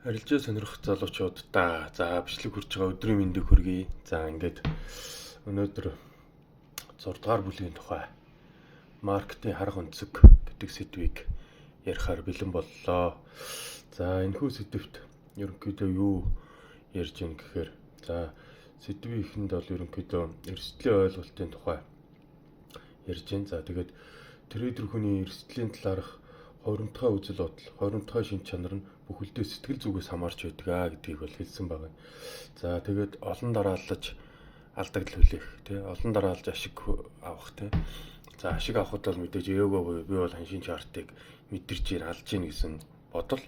Арилжаа сонирхох залуучуудаа бичлэг хүрч байгаа өдрийн мэндийг хүргэе. За ингээд өнөөдөр 6 дугаар бүлгийн тухай маркетинг харах өнцөг гэдэг сэдвийг ярихаар бэлэн боллоо. За энэхүү сэдвт ерөнхийдөө юу ярьж гин гэхээр сэдвийн эхэнд бол ерөнхийдөө эрсдлийн ойлголтын тухай ярьж гин. За тэгээд трейдер хүний эрсдлийн талаарх хоримтгой үзэл бодол, хоримтгой шинж чанар нь бүхэлдээ сэтгэл зүгээс хамаарч байдаг гэдгийг бол хэлсэн байна. За тэгээд олон дараалж алдагдал хүлээх, олон дараалж ашиг авах, За ашиг авахд бол мэдээж эего буюу би бол ханшийн чартыг мэдэрч алж гин гэсэн бодол.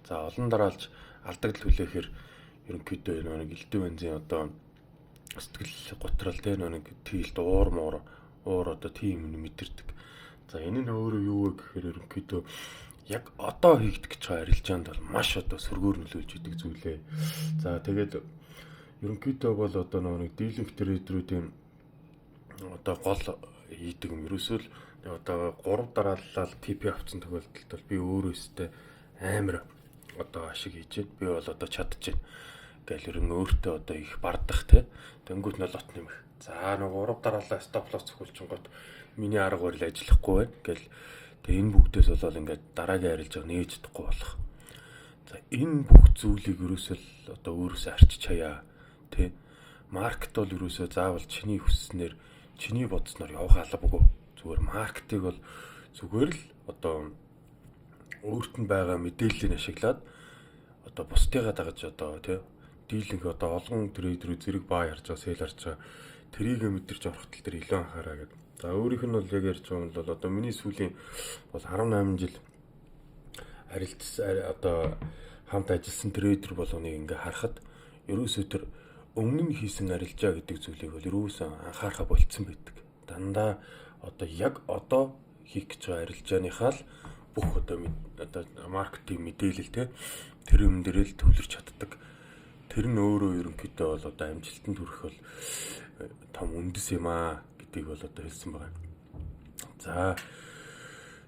За олон дараалж алдагдал хүлээхээр ерөнхийдөө нэг элдв бензин сэтгэл готрал нэг тийлт уур тийм юм мэдэрдэг. За энэ нь өөрөө юу вэ гэхээр ерөнхийдөө яг одоо хийгдэх гэж байгаа арилжаанд бол маш сөргөөр нөлөөлж идэг зүйлээ. За тэгээд ерөнхийдөө бол нэг дийлэнх трейдерүүдийн гол хийдэг юм. Ерөөсөө л 3 дараалал ТП авсан тохиолдолд бол би өөрөөсөө амар ашиг хийж байна. Би бол чадчихэв гэл ерөн өөртөө их бардах тэнгуут нь лот нэмэх. За 3 дараалал стоп лосс зөвхөлчөнгөт миний арга барил ажиллахгүй байна гэл энэ бүгдээс болол ингээд дараагийн арилжааг нээж чадахгүй болох. За энэ бүх зүйлийг ерөөсөө өөрөөсөө арчиж хаяа маркет бол ерөөсөө заавал чиний хүсснээр чиний бодсноор явах албагүй. Зүгээр маркетыг бол зүгээр л өөрт нь байгаа мэдээллийг ашиглаад бусдыгаа дагаж дийлэнх олон трейдерүүд зэрэг бай харж байгаа, сел харж байгаа тэрийг мэдэрч орох тал дээр илүү анхаараа гэдэг. За өөрийнх нь бол яг ярьж байгаа юм бол миний сүүлийн бол 18 жил хамт ажилласан трейдер болгоныг ингээ харахад ерөөсөө тэр өмнө нь хийсэн арилжаа гэдэг зүйлийг бол ерөөсөө анхаарахаа болцсон байдаг. Дандаа яг хийх гэж байгаа арилжааныхаа л бүх маркетинг мэдээлэл тэр юм дээр л төвлөрч чаддаг. Тэр нь өөрөө ерөнхийдөө бол амжилтанд хүрэх бол том үндэс юм гэдгийг бол хэлсэн байна. За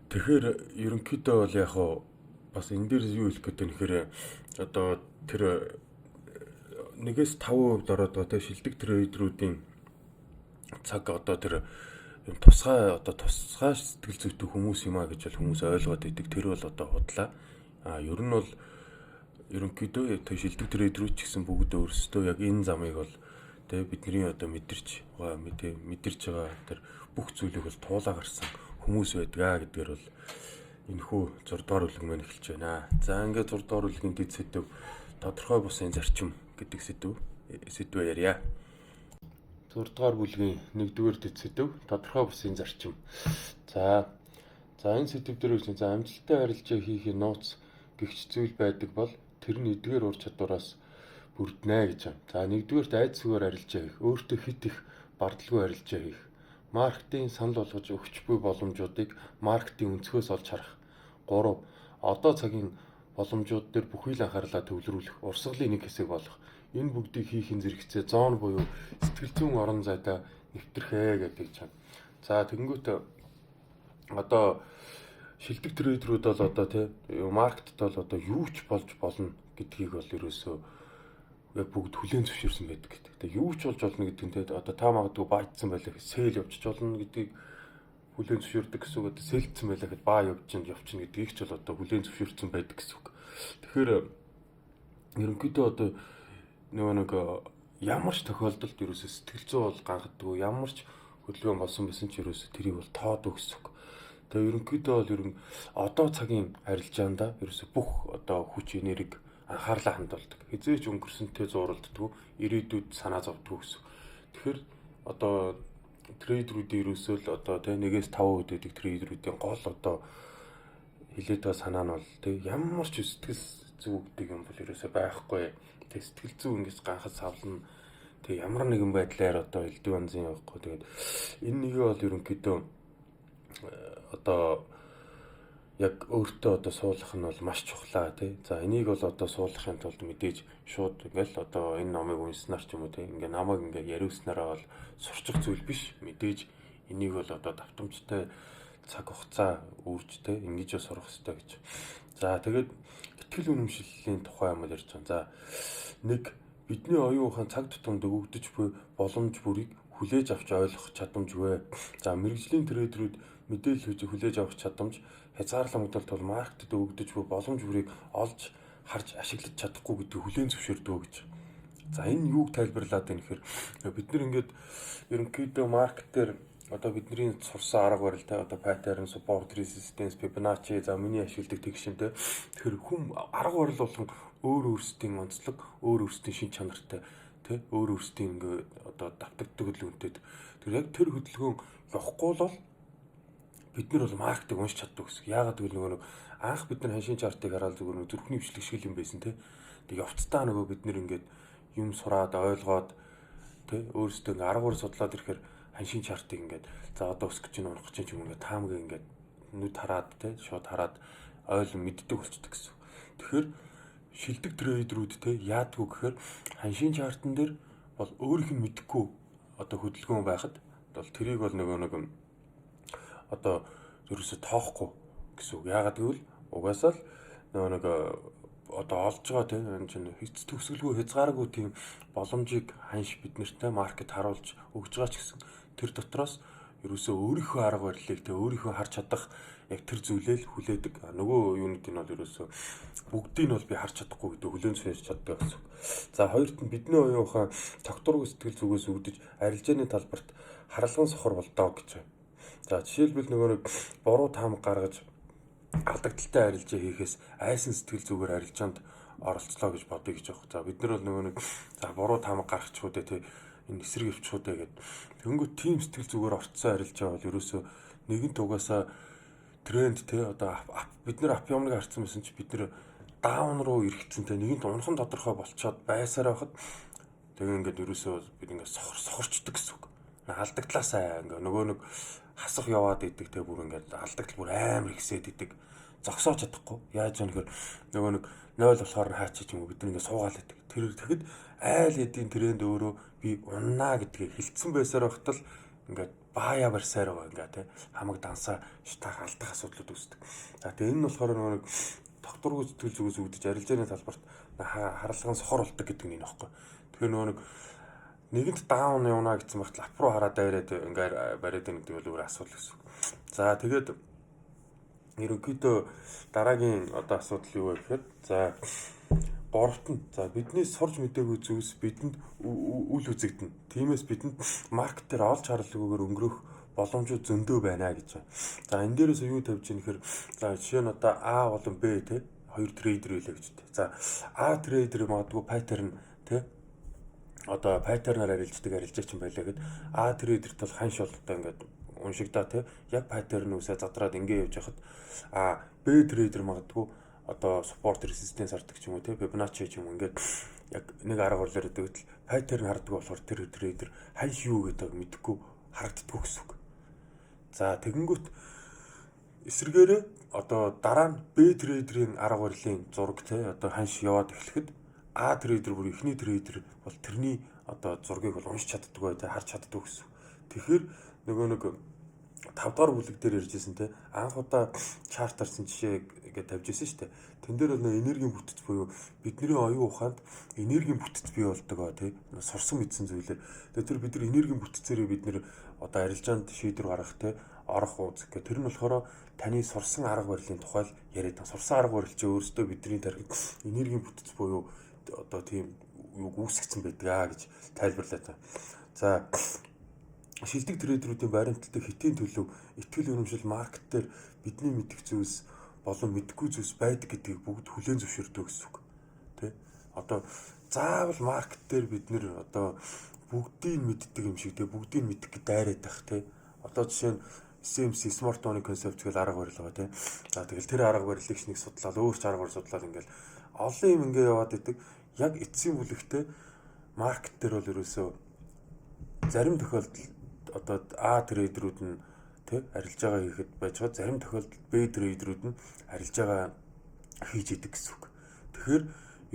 тэгэхээр ерөнхийдөө бол яг бас энэ дээр юу хэлэх гэдэг нь гэхээр тэр 1-5% ороод байгаа шилдэг трейдерүүдийн цаг тэр тусгай сэтгэл зүйтэй хүмүүс юм гэж бол хүмүүс ойлгоод байдаг. Тэр бол худлаа. Ер нь бол ерөнхийдөө шилдэг трейдерүүд ч гэсэн бүгд өөрсдөө яг энэ замыг бол бидний мэдэрч байгаа тэр бүх зүйлийг бол туулаа гарсан хүмүүс байдгаа гэдгээр бол энэхүү 6 дугаар бүлэг маань эхэлж байна. За ингээд 6 дугаар бүлгийн дэд сэдв тодорхой бусын зарчим гэдэг сэдвээр ярья. 6 дугаар бүлгийн 1-р дэд сэдв тодорхой бусын зарчим. За энэ сэдв дээр үгүй амжилттай арилжаа хийхээ нууц гэгч зүйл байдаг бол тэр нь эдгээр ур чадвараас бүрднэ гэж байна. За 1-р айц зүгээр арилжаа хийх, өөртөө хит их бардалгүй арилжаа хийх, маркетинг санал болгож өгч буй боломжуудыг маркетинг өнцгөөс олж харах. 3. Одоо цагийн боломжууд дээр бүхий л анхаарлаа төвлөрүүлэх, урсгалын нэг хэсэг болох. Энэ бүгдийг хийхин зэрэгцээ зон буюу сэтгэл зүйн орон зайтай нэвтэрхээ гэдэг ч юм. За тэгэнгүүт шилдэг трейдерүүд бол маркетд бол юу ч болж болно гэдгийг бол ерөөсөө яг бүгд хүлээн зөвшөөрсөн байдаг гэдэг. Тэгээ юу ч болж болно гэдэг нь та магадгүй баажсан байлаа гэхэд сэл явчих болно гэдгийг хүлээн зөвшөөрдөг гэсэн үг. Сэлдсэн байлаа гэхэд баа явчихна гэдгийг ч бол хүлээн зөвшөөрсөн байдаг гэсэн үг. Тэгэхээр ерөнхийдөө нэг ямар ч тохиолдолд ерөөсөө сэтгэл зүй бол ганхдаг, ямар ч хөдөлгөөн болсон байсан ч ерөөсөө тэрийг бол тоодог гэсэн үг. Тэгээ ерөнхийдөө бол одоо цагийн арилжаанда ерөөсөө бүх хүч энерги анхаарлаа хандуулдаг. Хизээч өнгөрсөнтэй зууралддаг, ирээдүйд санаа зовдөг гэсэн. Тэгэхээр трейдерүүдийн ерөөсөө л 1-5% гэдэг трейдерүүдийн гол хилээд байгаа санаа нь бол ямар ч сэтгэл зүй гэдэг юм бол ерөөсөө байхгүй. Сэтгэл зүй ингэж ганхад савлна. Ямар нэгэн байдлаар элдв бензин явахгүй. Тэгээд энэ нэгэ бол ерөнхийдөө яг өөртөө суулгах нь бол маш чухлаа За энийг бол суулгахын тулд мэдээж шууд ингээл энэ номыг унснаар ч юм уу ингээ намайг ингээ яриуснараа бол сурчих зүйл биш. Мэдээж энийг бол давтамжтай цаг хугацаа үрж ингэж сурах хэрэгтэй гэж. За тэгээд сэтгэл үнэмшлийн тухай юм ярьж байгаа. За нэг бидний оюун ухаан цаг тутамд өгөгдөж буй боломж бүрийг хүлээж авч ойлгох чадамжгүй. За мэрэгжлийн трейдерүүд мэдээлэл хүлээж хүлээж авах чадамж хязгаарлагдмал тул маркетд өгөгдөж буй боломж бүрийг олж харж ашиглаж чадахгүй гэдгийг хүлээн зөвшөөрдөг гэж. За энэ юуг тайлбарлаад байна гэхээр бид нар ингээд ерөнхийдөө маркет дээр одоо бидний сурсан арга барил те одоо pattern, support, resistance, Fibonacci за миний ашигладаг тэгшинтэй. Тэгэхээр хүм арга барил болгон өөр өөрсдийн онцлог, өөр өөрсдийн шин чанартай те өөр өөрсдийн ингээд одоо давтагддаг хөдөлгөөнтэй. Тэр яг тэр хөдөлгөөн явахгүй бол бид нар бол маркетыг уншиж чаддаг гэсэн. Яагаад гэвэл нөгөө анх бид нар ханшийн чартыг хараад зүгээр зүрхний бичлэг шиг юм байсан те. Тэг явцдаа нөгөө бид нар ингээд юм сураад ойлгоод те өөрсдөө ингээд арга барил судлаад ирэхээр ханшийн чартыг ингээд за одоо өсөх гэж унах гэж юм ингээд таамаг ингээд нүд хараад те шууд хараад ойлгон мэддэг болчихдог гэсэн. Тэгэхээр шилдэг трейдерүүд те яадгүй гэхээр ханшийн чартан дээр бол өөрийнх нь мэдэхгүй одоо хөдөлгөөн байхад бол тэрийг бол нөгөө нэг одоо ерөөсө тоохгүй гэсэн үг. Яагаад гэвэл угаасаа л нөгөө нэг одоо олж байгаа тийм энэ чинь хэц төгсгөлгүй хязгааргүй тийм боломжийг ханш биднэртэй маркет харуулж өгж байгаа ч гэсэн тэр дотроос ерөөсөө өөрийнхөө арга барилыг тийм өөрийнхөө харж чадах яг тэр зүйлээ л хүлээдэг. Нөгөө юунууд нь бол ерөөсөө бүгдийг нь бол би харж чадахгүй гэдэг хүлээн зөвшөөрч чаддаг гэсэн. За хоёрт нь бидний оюун ухаан тогтворгүй сэтгэл зүгээс үүдэж арилжааны талбарт харалган сохор болдоо гэж байна. За жишээлбэл нөгөө нэг буруу таамаг гаргаж алдагдaltaй арилжаа хийхээс айсан сэтгэл зүгээр арилжаанд оролцлоо гэж бодъё гэж байна. За бид нар бол нөгөө нэг за буруу таамаг гаргачихгүй дээ тий энэ эсрэг өвчхүү дээ гэд. Тэнгүү тим сэтгэл зүгээр орцсон арилжаа бол ерөөсөө нэгэнт угаасаа тренд тий одоо бид нар ап юмныг харсан байсан чи бид нар даун руу ирэхцэнтэй нэгэнт унхан тодорхой болцоод байсаар байхад тэгээ ингээд ерөөсөө бид ингээд сохорчдөг гэсэн үг. Алдагдлаасаа ингээд нөгөө нэг хасах яваад идэг те бүр ингээд алдагдал бүр амар ихсээд идэг. Зогсоож чадахгүй. Яаж вэ гэхээр нөгөө нэг 0 болохоор хаачих юм уу бид нэг суугаал идэг. Тэр тэгэхэд айл хэдийн тренд өөрөө би уннаа гэдгийг хилцсэн байсаар багтал ингээд баая барьсаар байгаа ингээд те хамаг дансаа шатаах алдах асуудлууд үүсдэг. За тэгээ энэ нь болохоор нөгөө нэг тогтворгүй сэтгэл зүгээс үүдэж арилжааны талбарт харалган сохор болдог гэдэг нь нөхгүй. Тэгэхээр нөгөө нэг нэгэнт даун явна гэсэн багт ап руу хараад дайраад ингээд бариад байна гэдэг бол өөр асуудал гэсэн. За тэгээд ерөнхийдөө дараагийн одоо асуудал юу вэ гэхээр за гуравт нь за бидний сурж мэдээгүй зүйлс бидэнд үл үзэгдэнэ. Тиймээс бидэнд маркет дээр олж харлаггүйгээр өнгөрөх боломжууд зөндөө байна гэж байна. За энэ дээрээс юу тавьж ийн гэхээр за жишээ нь одоо А болон Б те хоёр трейдер байлаа гэж дээ. За А трейдер магадгүй паттерн те одоо паттернаар арилжаач юм байлаа гэд А трейдерт бол ханш болтой ингээд уншигдаа те яг паттерн үсээ задраад ингээд явж хахад А Б трейдер магадгүй одоо support resistance хардаг ч юм уу те Fibonacci ч юм уу ингээд яг нэг арга барилаар өгдөг л паттерн хардаг болохоор тэр трейдер ханш юу гэдэг мэдэхгүй харагддаг гэсэн үг. За тэгэнгүүт эсвэргээрээ одоо дараа нь Б трейдерийн арга барилын зураг те одоо ханш яваад эхлэхэд А трейдер бүр ихний трейдер бол тэрний одоо зургийг бол уншиж чаддаггүй те харж чаддаггүй гэсэн. Тэгэхээр нөгөө нэг 5 дахь бүлэг дээр ярьжсэн те анх удаа чарт харсан жишээ гэж тавьж ирсэн шүү дээ. Тэн дээр бол энергийн бүтэц буюу бидний оюун ухаанд энергийн бүтэц бий болдог те сурсан мэдсэн зүйлээ. Тэгээ тэр бид нар энергийн бүтэцээрээ бид нэр одоо арилжаанд шийдвэр гаргах те орох үүсэх гэх. Тэр нь болохоор таны сурсан арга барилын тухай яриад байгаа. Сурсан арга барил чи өөрөөсөө бидний тархинд энергийн бүтэц буюу одоо тийм юг үүсгэсэн байдаг гэж тайлбарлаад байна. За шилдэг трейдерүүдийн баримталдаг хэтийн төлөв итгэл үнэмшил маркет дээр бидний мэдих зүйлс болон мэдхгүй зүйлс байдаг гэдгийг бүгд хүлээн зөвшөөрдөг гэсэн үг. Тэ? Одоо заавал маркет дээр бид нэр одоо бүгдийг мэддэг юм шиг тэ бүгдийг мэддэг гэж дайраад байх тэ. Одоо жишээ нь SMC Smart Money Concept гэл арга барил байгаа тэ. За тэгэл тэр арга барилыг нэг судлаад өөр ч арга барил судлаад ингээл олон юм ингээ яваад идэг. Яг эцсийн бүлэгтээ маркет дээр бол ерөөсөө зарим тохиолдолд одоо А трейдерүүд нь тэ арилжаагаа хийхэд байж байгаа, зарим тохиолдолд Б трейдерүүд нь арилжаагаа хийж идэг гэсэн үг. Тэгэхээр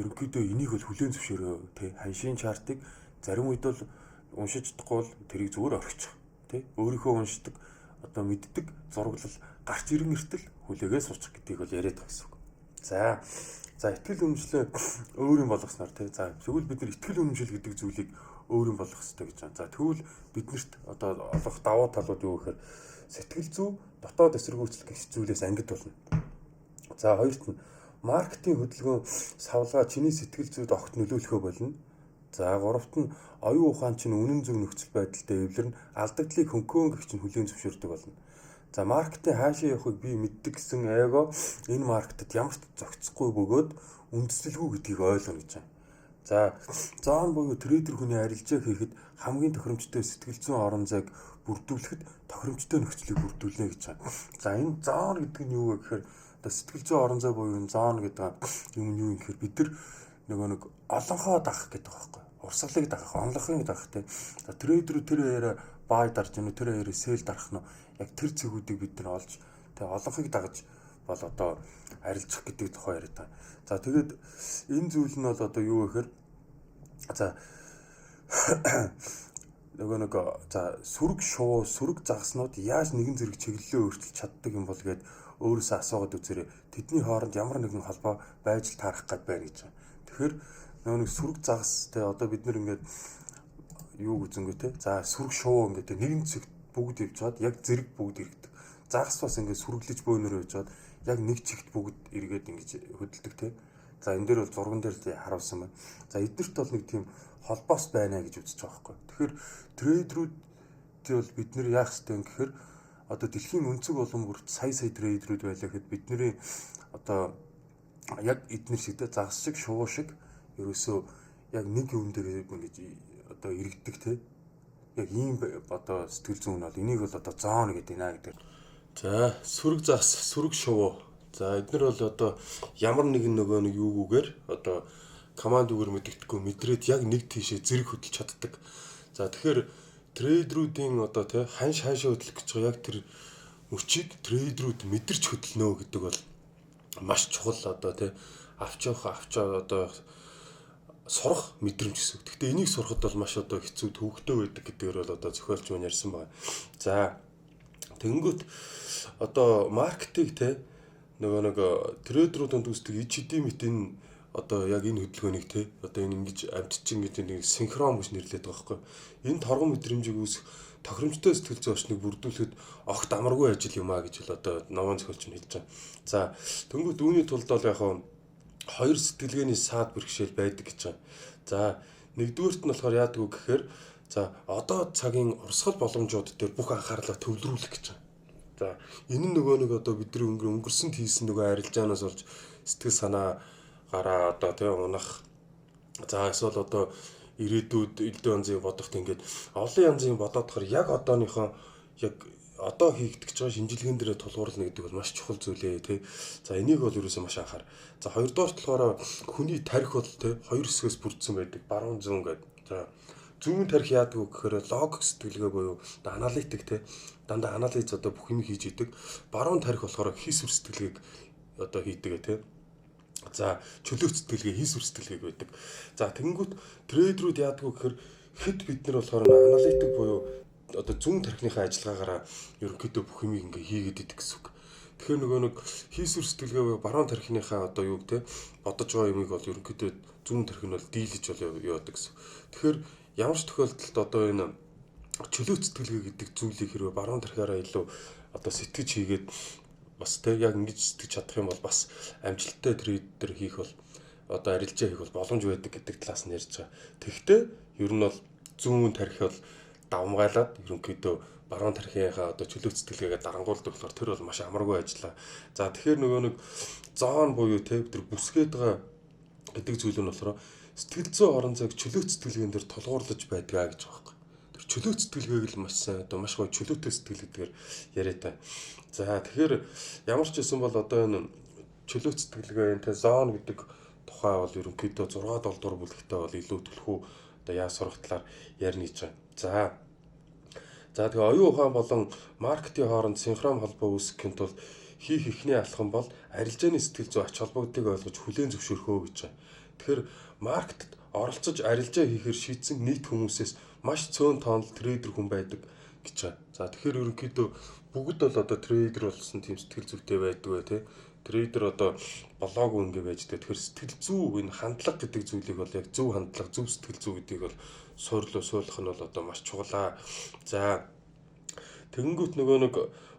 ерөнхийдөө энийг бол хүлээн зөвшөөрөө тэ ханшийн чартыг зарим үед бол уншиж чадахгүй бол тэрийг зүгээр орхичих тэ өөрийнхөө уншдаг одоо мэддэг зураглал гарч ирэн эртэл хүлээгээ суучих гэдгийг бол яриад байгаа гэсэн үг. За итгэл үнэмшлээ өөр юм болгосноор тий. За тэгвэл бид нар итгэл үнэмшил гэдэг зүйлийг өөр юм болгох хэрэгтэй гэж байна. За тэгвэл биднэрт одоо олох даваа талууд юу гэхээр сэтгэл зүй, дотоод эсэргүүцэл гэх зүйлээс ангид болно. За хоёрт нь маркетинг хөдөлгөөн савлгаа чиний сэтгэл зүйд огт нөлөөлөхөө болно. За гуравт нь оюун ухаан чинь үнэн зөв нөхцөл байдалтай эвлэрнэ, алдагдлыг хөнхөөн гэх чинь хүлээн зөвшөөрдөг болно. За маркетинг хаашаа явахыг би мэддэг гэсэн эго энэ маркетад ямар ч зохицохгүй бөгөөд үндэслэлгүй гэдгийг ойлгоно гэж байна. За зоон буюу трейдер хүний арилжаа хийхэд хамгийн тохиромжтой сэтгэл зүйн орон зайг бүрдүүлэхэд тохиромжтой нөхцөлийг бүрдүүлнэ гэж байна. За энэ зоон гэдэг нь юу вэ гэхээр одоо сэтгэл зүйн орон зай буюу энэ зоон гэдэг юм нь юу юм гэхээр бид нар нэг олонхоо дагах гэдэг байхгүй. Урсгалыг дагах, онлохыг дагах тийм. За трейдер тэр яриа бай дарж гэнэ, тэр яриа сел дарах нь яг тэр цэгүүдийг бид нар олж тэгээ олонхыг дагаж бол одоо арилжах гэдэг тухай яриад байгаа. За тэгээд энэ зүйл нь бол одоо юу гэхээр за нэг за сүрэг шувуу, сүрэг загаснууд яаж нэгэн зэрэг чиглэлээ өөрчилж чаддаг юм бол гээд өөрөөсөө асуугаад үзээрэй. Тэдний хооронд ямар нэгэн холбоо байж таарах гээд байна гэж байна. Тэгэхээр нэг сүрэг загас те одоо бид нар ингээд юу үзэнгүй те. За сүрэг шувуу ингээд нэгэн цэгт бүгд явжгаад яг зэрэг бүгд иргэдэг. Загас бас ингээд сүргэлж бөөнөр явжгаад яг нэг чигт бүгд эргээд ингэж хөдөлдөг те. За энэ дээр бол зурган дээр харуулсан байна. За эднэрт бол нэг тийм холбоос байна гэж үзэж байгаа байхгүй. Тэгэхээр трейдерүүд бол бид нэр яах ёстой юм гэхээр одоо дэлхийн өнцөг улам бүрт сая трейдерүүд байлаа гэхэд бидний одоо яг эднэр шиг загас шиг шувуу шиг ерөөсөө яг нэг юм дээр ингэж одоо иргэдэг те. Яг ийм одоо сэтгэл зүйн бол энийг бол одоо зоон гэдэг нэ гэдэг. За сүрэг загас, сүрэг шувуу. За эднэр бол одоо ямар нэгэн нөгөө нэг юугүйгээр одоо команд үгээр мэддэхгүй мэдрээд яг нэг тийшээ зэрэг хөдөлж чаддаг. За тэгэхээр трейдерүүдийн одоо тий хаашаа хөдлөх гэж байгаа яг тэр мөчийг трейдерүүд мэдэрч хөдлөнө гэдэг бол маш чухал одоо тий авч одоо сурах мэдрэмж гэсэн. Гэхдээ энийг сурахад бол маш одоо хэцүү төвөгтэй байдаг гэдгээр бол одоо зохиолч маань ярьсан байна. За тэгэнгүүт одоо маркетинг тий нөгөө нэг трейдеруудын үүсдэг ичди мэтийн одоо яг энэ хөдөлгөөнийг те одоо энэ ингэж амтчин гэж нэг синхрон гэж нэрлэдэг байгаа байхгүй. Энэ торгон мэдрэмжийг үүсэх тохиромжтой сэтгэл зүйн орчныг бүрдүүлэхэд огт амаргүй ажил юм а гэж бол одоо новын зохиолч нь хэлж байгаа. За тэнгууд үүний тулд бол яг хоёр сэтгэлгээний саад бэрхшээл байдаг гэж байна. За нэгдүгээрт нь болохоор яадаг вэ гэхээр за одоо цагийн урсгал боломжууд дээр бүх анхаарлаа төвлөрүүлэх гэж байна. За энэ нь нөгөө нэг одоо бидний өнгөрсөнд хийсэн нөгөө арилжаанаас болж сэтгэл санаа гараа одоо тийм унах. За эсвэл одоо ирээдүйд элдв янзын бодохт ингээд олон янзын бодоодохоор яг одооныхоо яг одоо хийгдэж байгаа шинжилгээнд дээр тулгуурлана гэдэг бол маш чухал зүйлээ тий. За энийг бол ерөөсөө маш анхаар. За хоёрдугаар болохоор хүний тарих бол тий хоёр хэсгээс бүрдсэн байдаг. Баруун зүүн гэдэг. За зүүн тарих яадаг вэ гэхээр логик сэтгэлгээ буюу аналитик тий. Дандаа анализ одоо бүх юм хийж идэг. Баруун тарих болохоор хийс үр сэтгэлгээг одоо хийдэг тий. За чөлөөт сэтгэлгээ, хийс үр сэтгэлгээг байдаг. За тэгэнгүүт трейдерүүд яадаг вэ гэхээр хэд бид нар болохоор аналитик буюу одоо зүүн тархиныхаа ажиллагаагаараа ерөнхийдөө бүх юмыг ингээ хийгээд идэг гэсэн үг. Тэгэхээр нөгөө нэг хийс үр сэтгэлгээ буюу баруун тархиныхаа одоо юу гэдэг бодож байгаа юмыг бол ерөнхийдөө зүүн тархи нь бол дийлж бол яваадаг гэсэн. Тэгэхээр ямар ч тохиолдолд одоо энэ чөлөөт сэтгэлгээ гэдэг зүйлийг хэрвээ баруун тархиараа илүү одоо сэтгэж хийгээд бас тэг яг ингэж сэтгэж чадах юм бол бас амжилттай трейдер хийх бол одоо арилжаа хийх бол боломж байдаг гэдэг талаас нь ярьж байгаа. Тэгэхдээ ер нь бол зүүн тархи бол давмгайлаад ерөнхийдөө баруун тархийнхаа одоо чөлөөт сэтгэлгээгээ дарангуулдаг болохоор тэр бол маш амаргүй ажиллаа. За тэгэхээр нөгөө нэг зоон буюу тэ бид нар бүсгээд байгаа гэдэг зүйл нь болохоор сэтгэл зүйн орон зайг чөлөөт сэтгэлгээнд дэр тулгуурлаж байдгаа гэж байгаа байхгүй. Тэр чөлөөт сэтгэлгээг л маш сайн одоо маш гоё чөлөөтэй сэтгэл гэдгээр яриад байна. За тэгэхээр ямар ч байсан бол одоо энэ чөлөөт сэтгэлгээ энэ зоон гэдэг тухай бол ерөнхийдөө 6-7 дугаар бүлэгтээ бол илүү төлхөө одоо яа сурах талаар ярина гэж байна. За тэгээ оюун ухаан болон маркетинг хооронд синхрон холбоо үүсгэхийн тулд хийх эхний алхам бол арилжааны сэтгэл зүй ач холбогдыг ойлгож хүлээн зөвшөөрөхөө гэж байна. Тэгэхээр маркетд оролцож арилжаа хийхээр шийдсэн нийт хүмүүсээс маш цөөн тоонл трейдер хүн байдаг гэж байна. За тэгэхээр ерөнхийдөө бүгд бол одоо трейдер болсон тийм сэтгэл зүйтэй байдаг бай тээ. трейдер одоо болоогүй ингээ байж дээ. Тэгэхээр сэтгэл зүй энэ хандлага гэдэг зүйлийг бол яг зөв хандлага, зөв сэтгэл зүй гэдгийг бол суурлах нь бол одоо маш чухал. За тэгэнгүүт нөгөө нэг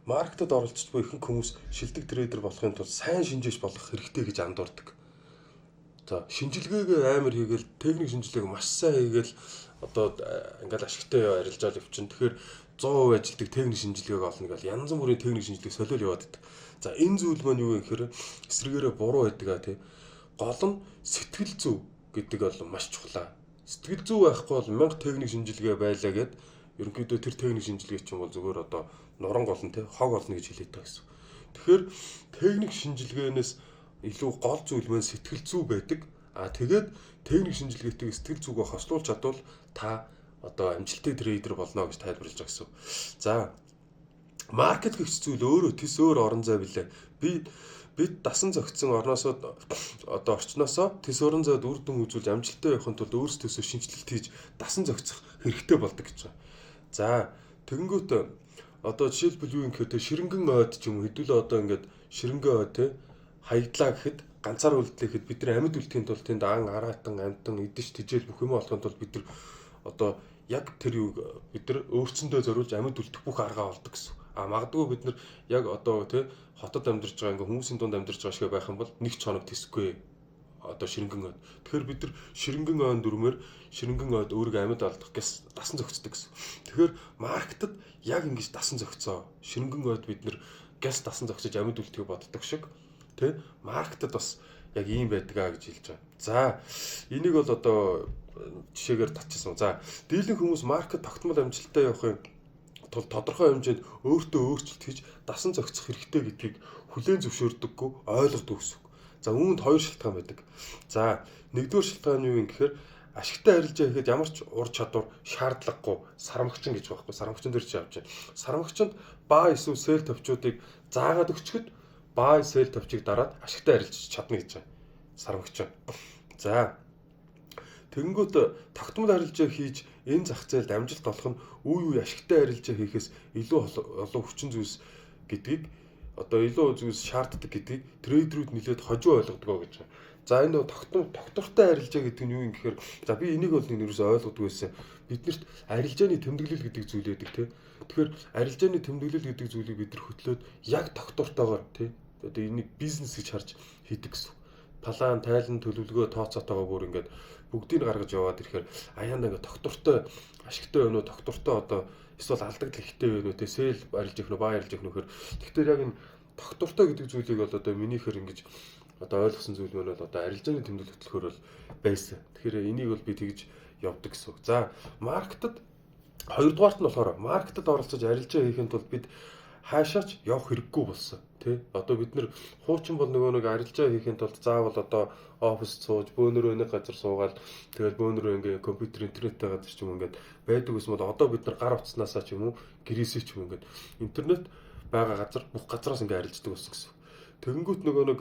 маркетад оролцож буй ихэнх хүмүүс шилдэг трейдер болохын тулд сайн шинжээч болох хэрэгтэй гэж андуурдаг. За шинжилгээгээ амар хийгээл техник шинжилгээг маш сайн хийгээл одоо ингээл ашигтай арилжаал явчихна. Тэгэхээр 100% ажилтг техник шинжилгээг олно гэл янз бүрийн техник шинжилгээг солиол яваад байдаг. За энэ зүйл маань юу вэ гэхээр эсрэгээрээ буруу байдаг тий. Гол нь сэтгэл зүй гэдэг бол маш чухал. Сэтгэл зүй байхгүй бол 1000 техник шинжилгээ байлаа гэд ерөнхийдөө тэр техник шинжилгээ чинь бол зүгээр одоо нуран голн тий хог олно гэж хэлээд байгаа гэсэн. Тэгэхээр техник шинжилгээнээс илүү гол зүйл маань сэтгэл зүй байдаг. Тэгээд техник шинжилгээтэй сэтгэл зүгөө хослуулж чадвал та одоо амжилттай трейдер болно гэж тайлбарлаж байгаа гэсэн. За маркет гэх зүйл өөрөө тис өөр орон зай билээ. Бид дасан зохицсон орноосоо одоо орчноосоо тис орон зайд үр дүн үзүүлж амжилттай явахын тулд өөрсдөөсөө шинжилэлт хийж дасан зохицох хэрэгтэй болдог гэж байна. За тэгэнгүүт одоо жишээлбэл юу юм гэхээр ширэнгэн ойд ч юм уу хэдүүлээ одоо ингээд ширэнгэн ой те хаяглаа гэхэд ганцаар үлдлэхэд бид нар амьд үлдэхийн тулд тэнд араатан амтан идэж тижэл бүх юм болохын тулд бид нар одоо яг тэр юг бид нар өөрсөндөө зориулж амьд үлдэх бүх аргаа олдог гэсэн. Магадгүй бид нар яг одоо тий хотод амьдарч байгаа ингээ хүмүүсийн дунд амьдарч байгаа шиг байх юм бол нэг ч хоног тэсэхгүй одоо ширэнгэн ойд. Тэгэхээр бид нар ширэнгэн ойн дүрмээр ширэнгэн ойд өөрийгөө амьд алдах гэс дасан зохицдог гэсэн. Тэгэхээр маркетад яг ингэж дасан зохицоо. Ширэнгэн ойд бид нар гэс дасан зохицож амьд үлдэхийг боддог шиг тий маркетад бас яг ийм байдгаа гэж хэлж байгаа. За энийг бол одоо жишээгээр татчихсан. За дийлэн хүмүүс маркет тогтмол амжилттай явахын тул тодорхой хэмжээнд өөртөө өөрчлөлт хийж дасан зохицох хэрэгтэй гэдгийг хүлээн зөвшөөрдөггүй ойлгодог гэсэн. За үүнд хоёр шалтгаан байдаг. За нэгдүгээр шалтгаан юу юм гэхээр ашигтай арилжаа хийхэд ямар ч ур чадвар шаардлагагүй сарамгчин гэж байхгүй. Сарамгчин дээр ч явж байна. Сарамгчинд баа эсвэл сэл товчуудыг заагаад өгчөхөд баа сэл товчийг дараад ашигтай арилжиж чадна гэж байна. Сарамгчин. За тэгэнгүүт тогтмол арилжаа хийж энэ зах зээлд амжилт олох нь үе ашигтай арилжаа хийхээс илүү олон хүчин зүйлс гэдгийг одоо илүү зүйлс шаарддаг гэдгийг трейдерүүд нэлээд хожуу ойлгодог гэж байна. За энэ тогтвортой арилжаа гэдэг нь юу юм гэхээр за би энийг бол нэрээс ойлгодог байсан. Биднэрт арилжааны тэмдэглэл гэдэг зүйл байдаг тийм. Тэгэхээр арилжааны тэмдэглэл гэдэг зүйлийг бид нар хөтлөөд яг тогтвортойгоор тийм одоо энийг бизнес гэж харж хийдэг гэсэн. Талаан, тайлан, төлөвлөгөө, тооцоотойгоо бүр ингээд бүгдийг гаргаж яваад ирэхээр аяанда ингээд тогтвортой ашигтай өнөө тогтвортой одоо эсвэл алдагдал ихтэй өнөө тэ сэл арилж ихнө баа арилж ихнө гэхээр тэгэхээр яг энэ тогтвортой гэдэг зүйлийг бол одоо минийхэр ингэж одоо ойлгосон зүйл мөн бол одоо арилжааны тэмдэглэл хөтлөхөр бол байсан. Тэгэхээр энийг бол би тэгж явдаг гэсэн. За маркетад хоёрдугаарт нь болохоор маркетад оролцож арилжаа хийхэд бол бид хаашаач явах хэрэггүй болсон. Тэ одоо бид нэр хуучин бол нөгөө нэг арилжаа хийхэд тулд заавал одоо офис сууж бөөнөрөө нэг газар суугаад тэгэл бөөнөрөө ингээ компьютер интернеттэй газар ч юм ингээд байдаг гэсэн бол одоо бид нар гар утаснасаа ч юм уу гэрээсээ ч юм ингээд интернет байгаа газар бүх газараас ингээ арилждаг болсон гэсэн. Тэгэнгүүт нөгөө нэг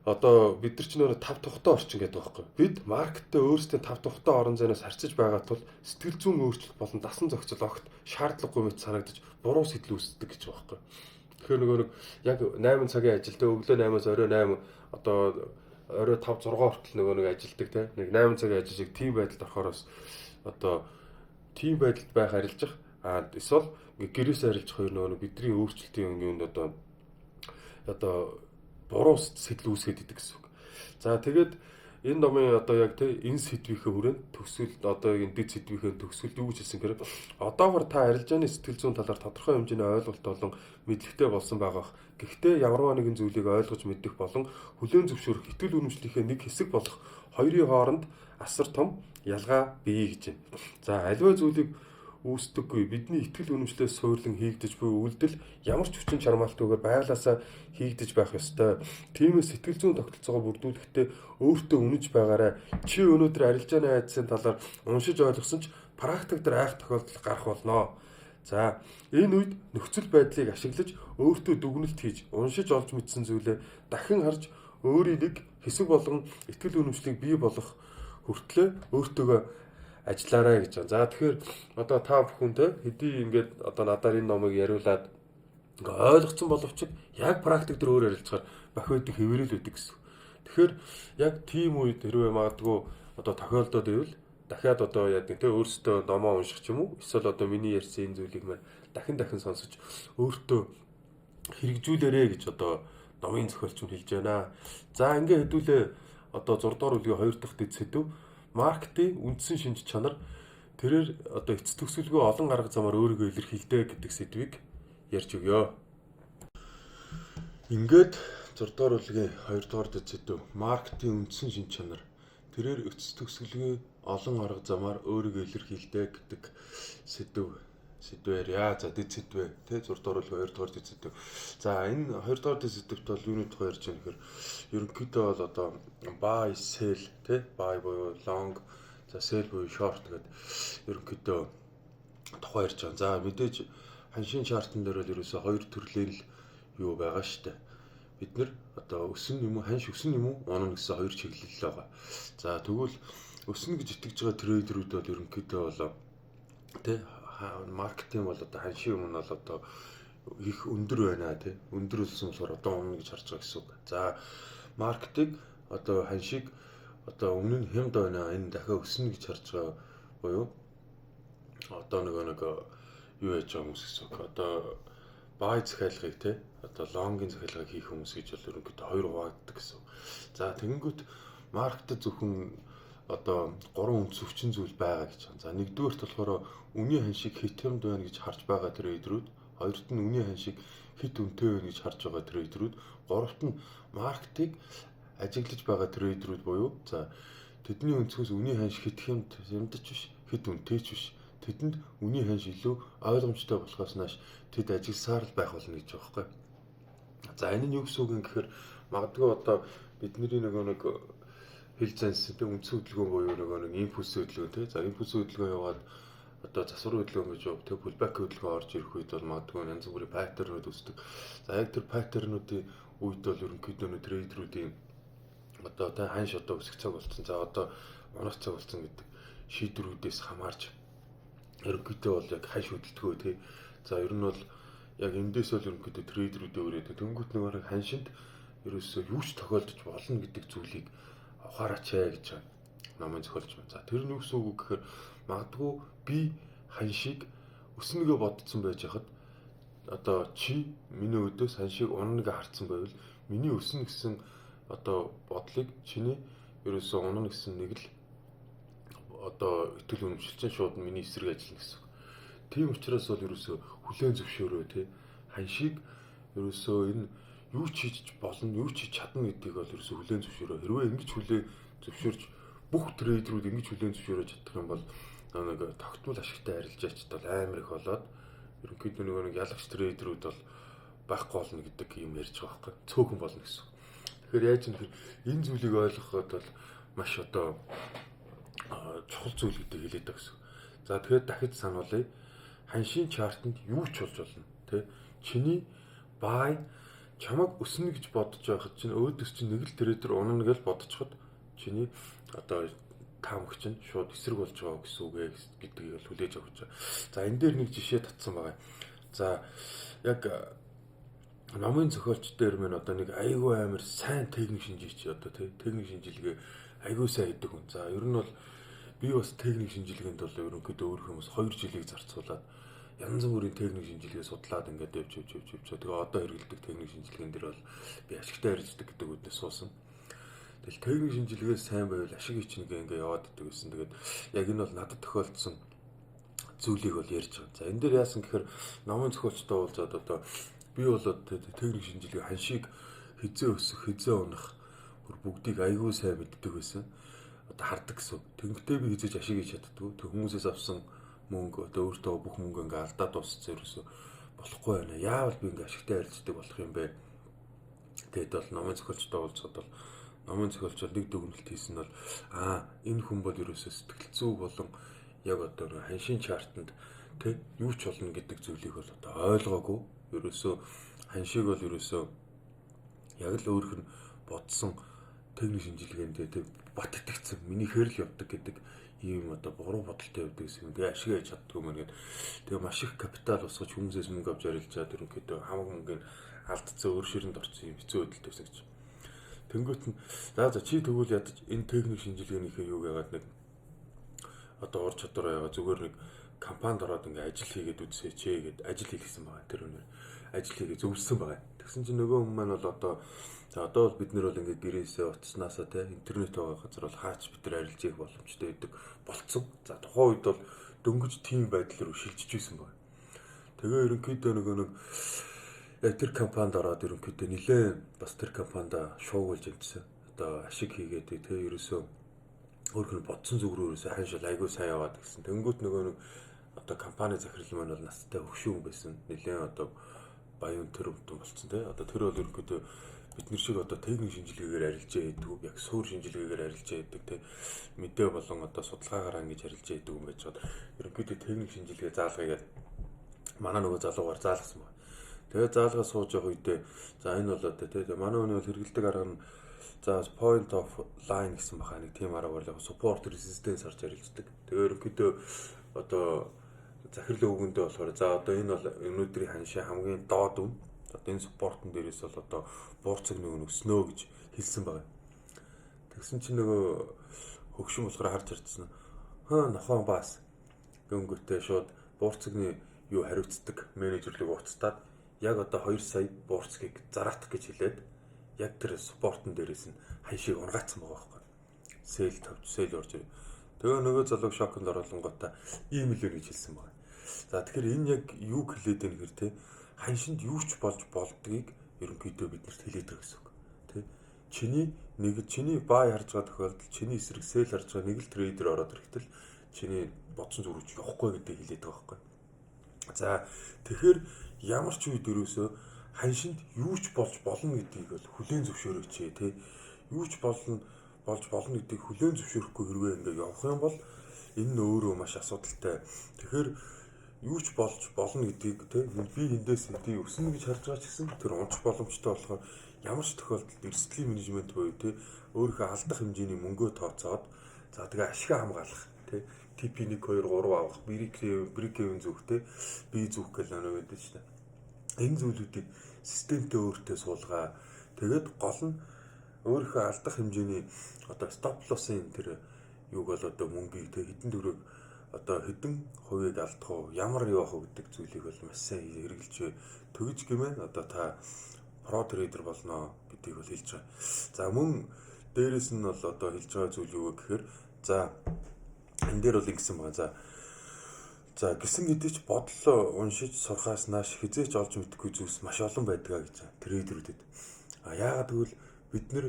одоо бид нар ч нөр тав тухтай орчин гэдэг байхгүй. Бид маркеттэй өөрсдөө тав тухтай орон зайнаас харьцаж байгаа тул сэтгэл зүйн өөрчлөлт болон дасан зохицол огт шаардлагагүй мэт санагдаж буруу сэтэл үүсдэг гэж байхгүй. Тэгэхээр нөгөө нэг яг 8 цагийн ажилдаа өглөө 8-аас орой 8 одоо орой 5 6 хүртэл нөгөө нэг ажилдаг те. Нэг 8 цагийн ажил шиг тийм байдалд орохоороос одоо тийм байдалд байх арилжих эсвэл гэрээсээ арилжих хоёр нөгөө бидний өөрчлөлтийн юунд одоо буруу сэтэл үүсгээд идэг гэсэн үг. За тэгээд энэ номын одоо яг энэ сэдвийнхээ хүрээнд төгсгөл одоо энэ дэд сэдвийнхээ төгсгөлд юу гэж хэлсэн гэхээр одоогор та арилжааны сэтгэл зүйн талаар тодорхой хэмжээний ойлголт болон мэдлэгтэй болсон байгаах. Гэхдээ ямарваа нэгэн зүйлийг ойлгож мэдэх болон хүлээн зөвшөөрөх итгэл үнэмшлийнхээ нэг хэсэг болох хоёрын хооронд асар том ялгаа бий гэж байна. За аливаа зүйлийг үүсдэггүй бидний итгэл үнэмшлээс суурлан хийгдэж буй үйлдэл ямар ч хүчин чармаалтгүйгээр байглаасаа хийгдэж байх ёстой. Тиймээс сэтгэл зүйн тогтолцоогоо бүрдүүлэхдээ өөртөө үнэж байгаарай. Чи өнөөдөр арилжааны айдсын талаар уншиж ойлгосон ч практик дээр айх тохиолдол гарах болно. За энэ үед нөхцөл байдлыг ашиглаж өөртөө дүгнэлт хийж уншиж олж мэдсэн зүйлээ дахин харж өөрийн нэг хэсэг болгон итгэл үнэмшлийг бий болгох хүртлээр өөртөөгөө ажиллаарай гэж байна. За тэгэхээр одоо та бүхэнтэй хэдий ингээд одоо надаар энэ номыг яриулаад ингээ ойлгоцсон боловч яг практик дээр өөр ярилцахаар бах байдаг хэвээрэл байдаг гэсэн. Тэгэхээр яг тийм үед хэрвээ магадгүй одоо тохиолдоод ивэл дахиад одоо яг нэг тэ өөрсдөө номоо унших ч юм уу эсвэл одоо миний ярьсан энэ зүйлийг маань дахин сонсож өөртөө хэрэгжүүлээрэ гэж одоо номын зохиолч нь хэлж байна. За ингээ хэдүүлээ одоо 6 дугаар бүлгийн 2 дахь дэд сэдв маркетинг үндсэн шинж чанар тэрээр одоо эцэс төгсгөлгүй олон арга замаар өөрийгөө илэрхийлдэг гэдэг сэдвийг ярьж өгье. Ингээд 6 дугаар бүлгийн 2 дугаар дэд сэдв маркетинг үндсэн шинж чанар тэрээр эцэс төгсгөлгүй олон арга замаар өөрийгөө илэрхийлдэг гэдэг сэдвээр яа за дэд сэдвээ тэ 6 дугаар бүлгийн 2 дугаар дэд сэдв. За энэ 2 дугаар дэд сэдвт бол юуны тухай ярьж байгаа нөхөр ерөнхийдөө бол одоо buy sell тэ buy буюу long за sell буюу short гэдэг ерөнхийдөө тухай ярьж байгаа. За мэдээж ханшийн чартан дээр бол ерөөсөө хоёр төрлийн л юу байгаа штэ. Бид нэр одоо өснө юм уу ханш өснө юм уу унана гэсэн хоёр чиглэл байгаа. За тэгвэл өснө гэж итгэж байгаа трейдерүүд бол ерөнхийдөө бол тэ маркетинг бол одоо ханшийн өмнө бол одоо их өндөр байна тий. Өндөр үлсэн болохоор одоо унана гэж харж байгаа гэсэн үг. За маркетинг одоо ханшийг одоо өмнө нь хямд байна энэ дахиад өснө гэж харж байгаа буюу одоо нэг юу яаж байгаа хүмүүс гэсэн үг. Одоо buy захиалгыг тий одоо long-ийн захиалгыг хийх хүмүүс гэж бол ерөнхийдөө хоёр хуваагддаг гэсэн. За тэгэнгүүт маркетд зөвхөн одоо гурван үндс өвчин зүйл байгаа гэж байна. За нэгдүгээрт болохоор үнийн ханшийг хит хямд байна гэж харж байгаа трейдерүүд, хоёрт нь үнийн ханшийг хит үнэтэй байна гэж харж байгаа трейдерүүд, гуравт нь маркетыг ажиглаж байгаа трейдерүүд буюу за тэдний өнцгөөс үнийн ханш хит хямдч биш, хит үнэтэйч биш. Тэдэнд үнийн ханш илүү ойлгомжтой болохоос нааш тэд ажигласаар л байх болно гэж байгаа байхгүй. За энэ нь юу гэсэн үг юм гэхээр магадгүй одоо бидний нэг хэл занс тэ үндсэн хөдөлгөөн буюу нэг импульс хөдөлгөөн тэ за импульс хөдөлгөөн яваад одоо засвар хөдөлгөөн гэж яв тэ пулбак хөдөлгөөн орж ирэх үед бол магадгүй янз бүрийн паттернууд үүсдэг. За яг тэр паттернуудын үед бол ерөнхийдөө трейдерүүдийн одоо тэ ханш одоо өсөх цаг болсон. За одоо унах цаг болсон гэдэг шийдвэрүүдээс хамаарч ерөнхийдөө бол яг ханш хөдөлтгөө тий. За ер нь бол яг эндээс бол ерөнхийдөө трейдерүүдээ өрөөд дөнгөт нэг ханшинд ерөөсөө юу ч тохиолдож болно гэдэг зүйлийг ухаараач гэж намын зохиолч байна. За тэр нь юу гэсэн үг гэхээр магадгүй би ханшийг өснөгөө бодсон байж хахад одоо чи миний өдөөс ханшийг унаныг харцсан байвал миний өснө гэсэн одоо бодлыг чиний ерөөсөө унана гэсэн нэг л одоо итгэл үнэмшилчин шууд миний эсрэг ажиллана гэсэн. Тийм учраас бол ерөөсөө хүлээн зөвшөөрөө тий ханшийг ерөөсөө энэ юу ч хийж болно, юу ч хийж чадна гэдгийг бол ерөөсөө хүлээн зөвшөөрөө. Хэрвээ ингэж хүлээн зөвшөөрч бүх трейдерүүд ингэж хүлээн зөвшөөрөж чадах юм бол нэг тогтмол ашигтай арилжаач бол амар их болоод ерөнхийдөө нэг ялагч трейдерүүд бол байхгүй болно гэдэг юм ярьж байгаа байхгүй. Цөөхөн болно гэсэн. Тэгэхээр яаж юм энэ зүйлийг ойлгоход бол маш одоо чухал зүйл гэдэг хэлээд байгаа гэсэн. За тэгэхээр дахид сануулъя. Ханшийн чартанд юу ч болж болно, тэ? Чиний buy чамаг өснө гэж бодож байхад чинь өөдөөс чинь нэг л трейдер унана гэж бодчиход чиний одоо таамагч нь шууд эсрэг болж байгаа гэсэн үг гэдгийг бол хүлээж авч байгаа. За энэ дээр нэг жишээ татсан байгаа. За яг номын зохиолч дээр мэн одоо нэг айгүй амар сайн техник шинжээч одоо техник шинжилгээ айгүй сайн хийдэг хүн. За ер нь бол би бас техник шинжилгээнд бол ерөнхийдөө өөр хүмүүс 2 жилийг зарцуулаад янз бүрийн техник шинжилгээ судлаад ингээд явж тэгээ одоо хэрэглэдэг техник шинжилгээнд дэр бол би ашигтай харьцдаг гэдэг үднээс суусан. Тэгэл техник шинжилгээ сайн байвал ашиг ичнэгээ ингээд яваад идэг гэсэн. Тэгээд яг энэ бол надад тохиолдсон зүйлийг бол ярьж байгаа. За энэ дээр яасан гэхээр номын зохиолчтой уулзаад одоо би бол техник шинжилгээ ханшийг хизээ өсөх, хизээ унах бүгдийг айгүй сайн мэддэг байсан. Одоо хардаг гэсэн. Тэгвэл би хизээж ашиг хийж чаддгүй. Тэг хүмүүсээс авсан мөнгө одоо өөртөө бүх мөнгө ингээ алдаад дууссан ерөөсө болохгүй байна. Яавал би ингээ ашигтай харилцдаг болох юм бэ? Тэгэд бол номын зохиолчтой уулзаад бол номын зохиолч нэг дүгнэлт хийсэн нь бол энэ хүн бол ерөөсө сэтгэл зүй болон яг одоо ханшийн чартанд тэг юу ч болно гэдэг зүйлийг бол одоо ойлгоогүй. Ерөөсө ханшийг бол ерөөсө яг л өөрөх нь бодсон техник шинжилгээнд тэг бат итгэцэн миний хэрэл явдаг гэдэг ийм одоо буруу бодолтой явдаг гэсэн юм. Тэгээ ашиг яаж чаддаг юм гээд тэгээ маш их капитал усгаж хүмүүсээс мөнгө авч арилжаад ерөнхийдөө хамаг мөнгөний алдцсан өөр ширэнд орсон юм хэцүү байдалтай гэсэн гэж. Тэнгүүт нь за чи тэгвэл ядаж энэ техник шинжилгээнийхээ юуг яагаад нэг одоо ур чадвар байгаа зүгээр нэг компанид ороод ингээ ажил хийгээд үзээч гээд ажил хийлгэсэн байгаа. Тэр үнээр ажил хийгээ зөвлөсөн байгаа. Тэгсэн чинь нөгөө хүмүүс маань бол одоо бол бид нэр бол ингээ гэрээсээ утаснаасаа те интернет байгаа газар бол хаач бид нар арилж ийх боломжтой байдаг болцсон. За тухайн үед бол дөнгөж тийм байдал руу шилжиж байсан байна. Тэгээ ерөнхийдөө нөгөө нэг тэр компанид ороод ерөнхийдөө нэлээд бас тэр компанида шуугуулж амжсан. Одоо ашиг хийгээд те ерөөсөө өөрхөн бодсон зүг рүү ерөөсөө ханшил айгүй сайн яваад гэсэн. Тэнгүүт нөгөө нэг одоо компани захирал маань бол настай хөвшүүн байсан. Нэлээд одоо баян төр өмтөн болцсон те. Одоо тэр бол ерөнхийдөө бид нар шиг одоо техник шинжилгээгээр арилжаа хийдэг, яг суур шинжилгээгээр арилжаа хийдэг те. Мэдээ болон одоо судалгаагаар ингэж арилжаа хийдэг юм байж чад. Ерөнхийдөө техник шинжилгээ заалгаягаад манай нөгөө залуугаар заалгасан байна. Тэгээ заалгаа сууж явах үедээ за энэ бол одоо те манай хүний бол хэрэгэлдэг арга нь за point of line гэсэн баха нэг тийм арга бол support resistance орж арилждаг. Тэгээ ерөнхийдөө одоо захирлын үгэндээ болохоор за одоо энэ бол өнөөдрийн ханшаа хамгийн доод үн. Одоо энэ спортон дээрээс бол одоо буурцаг нэг өснөө гэж хэлсэн байна. Тэгсэн чинь нөгөө хөгшин болохоор харж ирсэн. Нохон бас гөнгөтэй шууд буурцагны юу хариуцдаг менежерлиг ууцтаад яг одоо 2 сая буурцгийг зараатах гэж хэлээд яг тэр спортон дээрээс нь ханшийг унгаацсан байгаа байхгүй. Сэл орж ирээ. Тэгээ нөгөө залуу шоконд оруулангуудаа ийм л гэж хэлсэн байна. За тэгэхээр энэ яг юу хэлээд байна гэхээр те ханшинд юу ч болж болдгийг ерөнхийдөө биднэрт хэлээд байгаа гэсэн үг. Тэ? Чиний бай харж байгаа тохиолдолд чиний эсрэг сэл харж байгаа нэг л трейдер ороод ирэхдээ чиний бодсон зүрх явахгүй гэдэг хэлээд байгаа байхгүй. За тэгэхээр ямар ч үед ерөөсөө ханшинд юу ч болж болно гэдгийг бол хүлээн зөвшөөрөөч те. Юу ч болж болно гэдгийг хүлээн зөвшөөрөхгүй хэрвээ ингээ явах юм бол энэ нь өөрөө маш асуудалтай. Тэгэхээр юу ч болж болно гэдгийг те би эндээс хэдий өснө гэж харж байгаа ч гэсэн тэр унах боломжтой болохоор ямар ч тохиолдолд эрсдлийн менежмент буюу те өөрийнхөө алдах хэмжээний мөнгөө тооцоод за тэгээ ашиг хамгаалах те TP 1 2 3 авах брикийн зүг те бие зүг гэх нэг байдаг шүү дээ. Энэ зүйлүүдийг системтэй өөртөө суулгаа. Тэгээд гол нь өөрийнхөө алдах хэмжээний одоо стоп лоссын тэр юуг бол одоо мөнгийг тэг хэдэн төгрөг одоо хэдэн хувийг алдах уу, ямар явах уу гэдэг зүйлийг бол маш сайн хэрэгжилж төгөж гэмээр одоо та про трейдер болно гэдгийг бол хэлж байгаа. За мөн дээрэс нь бол одоо хэлж байгаа зүйл юу гэхээр за энэ дээр бол ингэсэн байгаа. За гисэн гэдэг ч бодлоо уншиж сурахаас нааш хизээч олж мэдэхгүй зүйлс маш олон байдаг гэж трейдерүүдэд. Яагаад гэвэл бид нэр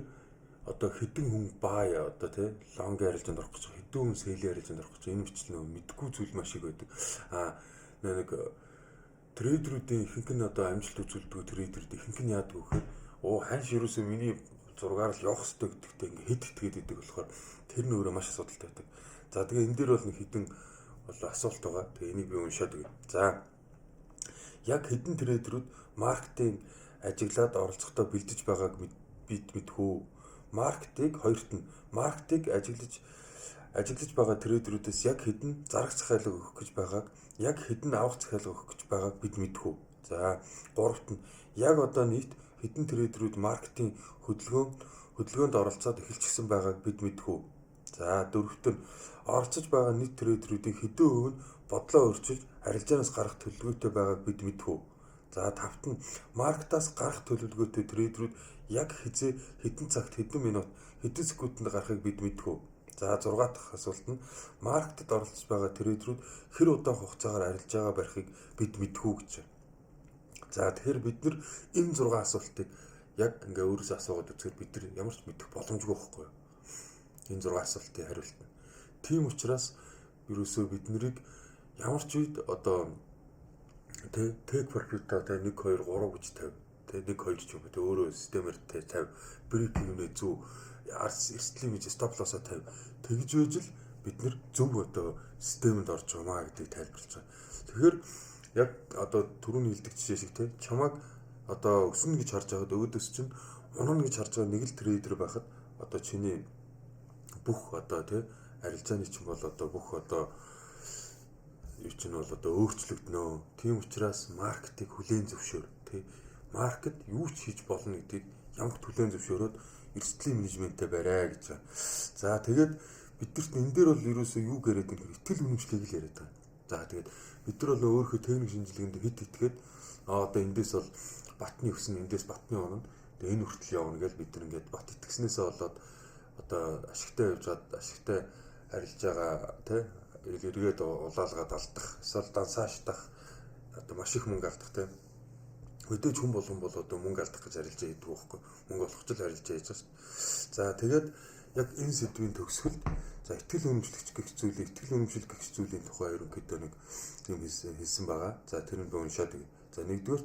одоо хэдэн хүн бай одоо тий лонг арилжаанд орох гэж хэдэн хүн сэлийн арилжаанд орох гэж энэ бичлэн нөө мэдгүй зүйл маш их байдаг. Нэг трейдерүүдийн ихэнх нь одоо амжилт үзүүлдэг трейдерүүд ихэнх нь яадаг вэ гэхээр ханш юусэн миний зургаар л явах хэрэгтэй гэдэгтэй ингээ хэд итгээд идэг болохоор тэр нь өөрөө маш асуудалтай байдаг. За тэгээ энэ дээр бол нэг хэдэн бол асуулт байгаа. Тэгээ энийг би уншаад өгье. За яг хэдэн трейдерүүд маркетинг ажиглаад оролцохдоо бэлдэж байгааг бид мэдхүү. Маркетинг хоёрт нь маркетинг ажиглаж байгаа трейдерүүдээс яг хэдэн зарах захиалга өгөх гэж байгааг, яг хэдэн авах захиалга өгөх гэж байгааг бид мэдхүү. За гуравт нь яг одоо нийт хэдэн трейдерүүд маркетинг хөдөлгөөнд оролцоод эхэлчихсэн байгааг бид мэдхүү. За дөрөвт нь оролцож байгаа нийт трейдерүүдийн хэдэн өв нь бодлоо өөрчилж арилжаанаас гарах төлөвлөгөөтэй байгааг бид мэдхүү. За тавт нь маркетаас гарах төлөвлөгөөтэй трейдерүүд яг хизээ хэдэн цагт хэдэн минут хэдэн секундэд гарахыг бид мэдхүү. За 6 дахь асуулт нь маркетад оролцож байгаа трейдерүүд хэр удаан хугацаагаар арилж байгаа барихыг бид мэдхүү гэж. За тэгэхээр бид нар энэ 6 асуултыг яг ингээ өөрөөсөө асуугаад үзэхэд бид нар ямар ч мэдэх боломжгүй байхгүй юу? Энэ 6 асуултын хариулт нь. Тийм учраас ерөөсөө бид нарыг ямар ч үед одоо take profit одоо 1 2 3 гэж тавь. Тэ 1 2 ч юм уу өөрөө системээр тавь. Брик юмнээ зөв эрсдлийн гэж стоп лосоо тавь. Тэгж байж л бид нар зөв одоо системэд орж байгаа маа гэдгийг тайлбарлаж байгаа. Тэгэхээр яг одоо түрүүний хэлдэг жишээ шиг те чамайг одоо өснө гэж харж байгаад өөдөөс чинь унана гэж харж байгаа нэг л трейдер байхад одоо чиний бүх одоо те арилжааны чинь бол одоо бүх одоо юу ч нь бол одоо өөрчлөгдөнө. Тийм учраас маркетыг хүлээн зөвшөөр тий. Маркет юу ч хийж болно гэдгийг ямагт хүлээн зөвшөөрөөд эрсдлийн менежменттэй барай гэж байна. За тэгээд бидэрт энэ дээр бол ерөөсөө юу гэрэд юм хэрэг итгэл үнэмшлийг л яриад байгаа. За тэгээд бид нар бол өөрийнхөө техник шинжилгээнд хит итгээд одоо эндээс бол батны өснө, эндээс батны онно. Тэгээд энэ хүртэл явна гэж бид нар ингээд бат итгэснээсээ болоод одоо ашигтай явж гад ашигтай арилж байгаа тий эргээд улаалгаад алдах, эсвэл дансааштах одоо маш их мөнгө алдах тий. Өдөөж хүн болгон бол одоо мөнгө алдах гэж арилж яадаг байхгүй. Мөнгө олох ч л арилж яаж байгаа шүү. За тэгээд яг энэ сэдвийн төгсгөлд за итгэл үнэмшлэгч гэх зүйлийг итгэл үнэмшил гэх зүйлийн тухай ерөнхийдөө нэг юм хэлсэн байгаа. За тэрийг би уншаад өгье. За нэгдүгээр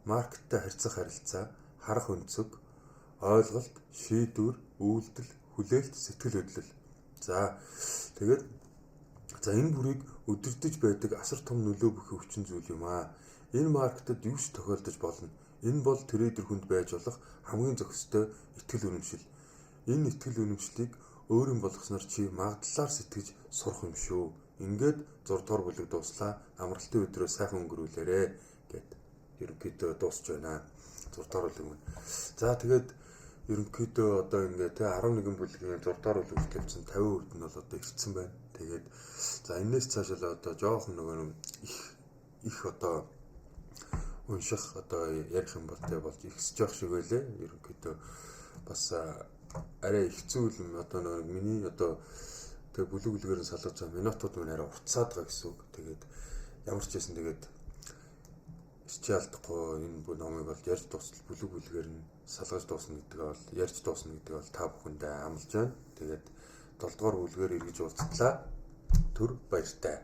маркеттай харьцах харилцаа, харах өнцөг, ойлголт, шийдвэр, үйлдэл, хүлээлт, сэтгэл хөдлөл. За тэгээд за энэ бүрийг өдөрдөж байдаг асар том нөлөө бүхий хүчин зүйл юм аа. Энэ маркетад юу ч тохиолдож болно. Энэ бол трейдер хүнд байж болох хамгийн зохистой итгэл үнэмшил. Энэ итгэл үнэмшлийг өөрийн болгосноор чи магадлалаар сэтгэж сурах юм шүү. Ингээд 6 дугаар бүлэг дуслаа. Амралтын өдрөө сайхан өнгөрүүлээрэ гэд ерөнхийдөө дуусч байна. 6 дугаар бүлэг. За тэгээд ерөнхийдөө одоо ингээд 11 бүлгийн 6 дугаар бүлэг тавьсан 50% нь бол одоо ирсэн байна. Тэгээд за энэс цаашаа одоо жоохон нөгөө их одоо унших одоо ярих юм бол тэ болж ихсэж явах шиг байлээ. Ерөнхийдөө бас арай их зүйл одоо нэг миний одоо тэг бүлэг бүлгээр нь салгаж байгаа минутууд мань арай уртсаад байгаа гэсэн үг. Тэгээд ямар ч байсан тэгээд чи алдахгүй энэ номыг бол ярьж дуусал бүлэг бүлгээр нь салгаж дуусна гэдгээ бол ярьж дуусна гэдгээ бол та бүхэндээ амлаж байна. Тэгээд 7 дугаар бүлгээр эргэж уулзтлаа. Түр баяртай.